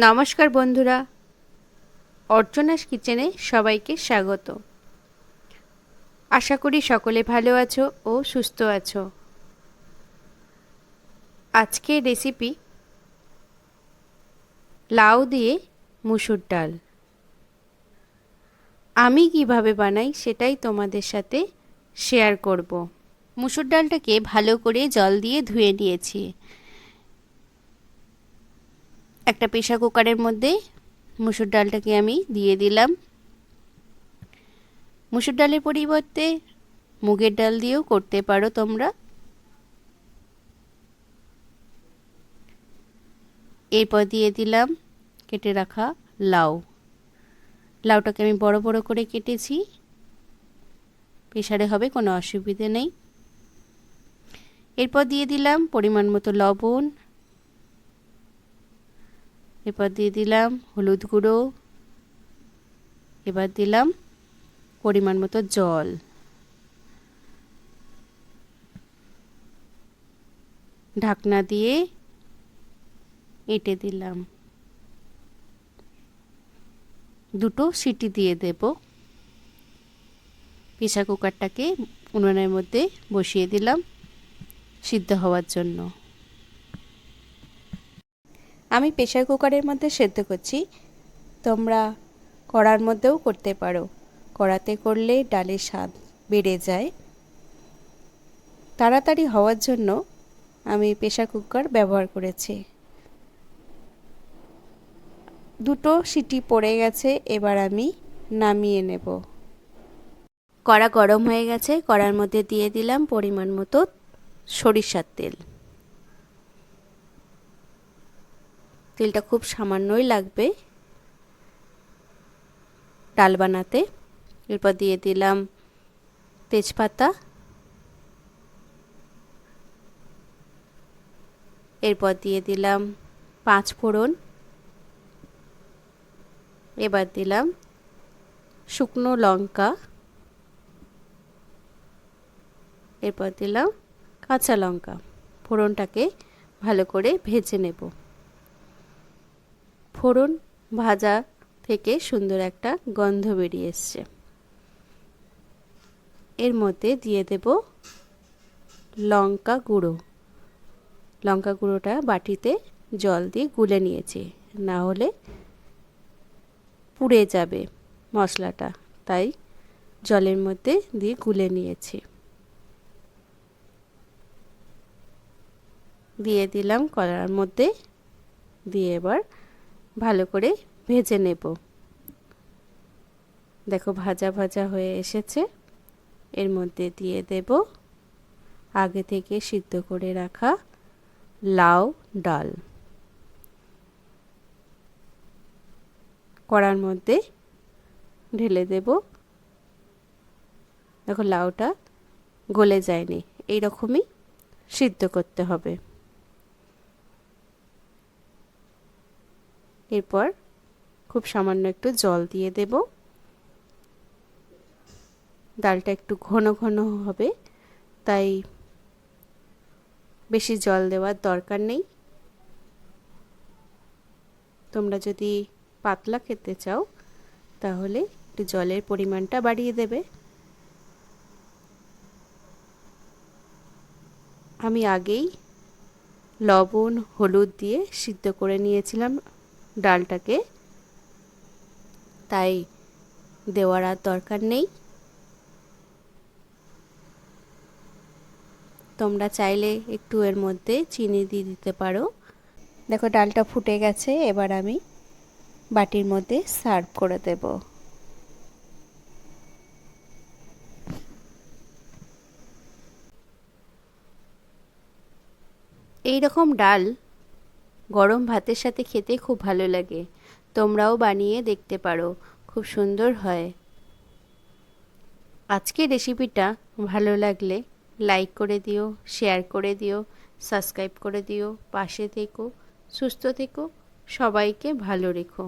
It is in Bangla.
নমস্কার বন্ধুরা, অর্চনাস কিচেনে সবাইকে স্বাগত। আশা করি সকলে ভালো আছো ও সুস্থ আছো। আজকের রেসিপি লাউ দিয়ে মুসুর ডাল। আমি কিভাবে বানাই সেটাই তোমাদের সাথে শেয়ার করব। মুসুর ডালটাকে ভালো করে জল দিয়ে ধুয়ে নিয়েছি। একটা প্রেসার কুকারের মধ্যে মুসুর ডালটাকে আমি দিয়ে দিলাম। মুসুর ডালের পরিবর্তে মুগের ডাল দিয়েও করতে পারো তোমরা। এরপর দিয়ে দিলাম কেটে রাখা লাউ। লাউটাকে আমি বড় বড় করে কেটেছি, প্রেসারে হবে, কোনো অসুবিধে নেই। এরপর দিয়ে দিলাম পরিমাণ মতো লবণ। এরপর দিয়ে দিলাম হলুদ গুঁড়ো। এবার দিলাম পরিমাণ মতো জল। ঢাকনা দিয়ে এঁটে দিলাম। দুটো সিটি দিয়ে দেব। প্রেসার কুকারটাকে উনুনের মধ্যে বসিয়ে দিলাম সিদ্ধ হওয়ার জন্য। আমি প্রেসার কুকারের মধ্যে সেদ্ধ করছি, তোমরা কড়ার মধ্যেও করতে পারো। কড়াতে করলে ডালের স্বাদ বেড়ে যায়। তাড়াতাড়ি হওয়ার জন্য আমি প্রেসার কুকার ব্যবহার করেছি। দুটো সিটি পড়ে গেছে, এবার আমি নামিয়ে নেব। কড়া গরম হয়ে গেছে, কড়ার মধ্যে দিয়ে দিলাম পরিমাণ মতো সরিষার তেল। তেলটা খুব সামান্যই লাগবে ডাল বানাতে। এরপর দিয়ে দিলাম তেজপাতা। এরপর দিয়ে দিলাম 5 ফোড়ন। এবার দিলাম শুকনো লঙ্কা। এরপর দিলাম কাঁচা লঙ্কা। ফোড়নটাকে ভালো করে ভেজে নেব। ফোড়ন ভাজা থেকে সুন্দর একটা গন্ধ বেরিয়ে এসছে। এর মধ্যে দিয়ে দেব লঙ্কা গুঁড়ো। লঙ্কা গুঁড়োটা বাটিতে জল দিয়ে গুলে নিয়েছি, না হলে পুড়ে যাবে মশলাটা, তাই জলের মধ্যে দিয়ে গুলে নিয়েছি। দিয়ে দিলাম কড়ার মধ্যে, দিয়ে এবার ভালো করে ভেজে নেব। দেখো ভাজা ভাজা হয়ে এসেছে। এর মধ্যে দিয়ে দেব আগে থেকে সিদ্ধ করে রাখা লাউ ডাল। কড়ার মধ্যে ঢেলে দেব। দেখো লাউটা গলে যায়নি, এই রকমই সিদ্ধ করতে হবে। এরপর খুব সামান্য একটু জল দিয়ে দেব। ডালটা একটু ঘন ঘন হবে, তাই বেশি জল দেওয়ার দরকার নেই। তোমরা যদি পাতলা খেতে চাও তাহলে একটু জলের পরিমাণটা বাড়িয়ে দেবে। আমি আগেই লবণ হলুদ দিয়ে সিদ্ধ করে নিয়েছিলাম ডালটাকে, তাই দেওয়ার আর দরকার নেই। তোমরা চাইলে একটু এর মধ্যে চিনি দিয়ে দিতে পারো। দেখো ডালটা ফুটে গেছে, এবার আমি বাটির মধ্যে সার্ভ করে দেব। এই রকম ডাল গরম ভাতের সাথে খেতে খুব ভালো লাগে। তোমরাও বানিয়ে দেখতে পারো, খুব সুন্দর হয়। আজকের রেসিপিটা ভালো লাগলে লাইক করে দিও, শেয়ার করে দিও, সাবস্ক্রাইব করে দিও। পাশে থেকো, সুস্থ থেকো, সবাইকে ভালো রেখো।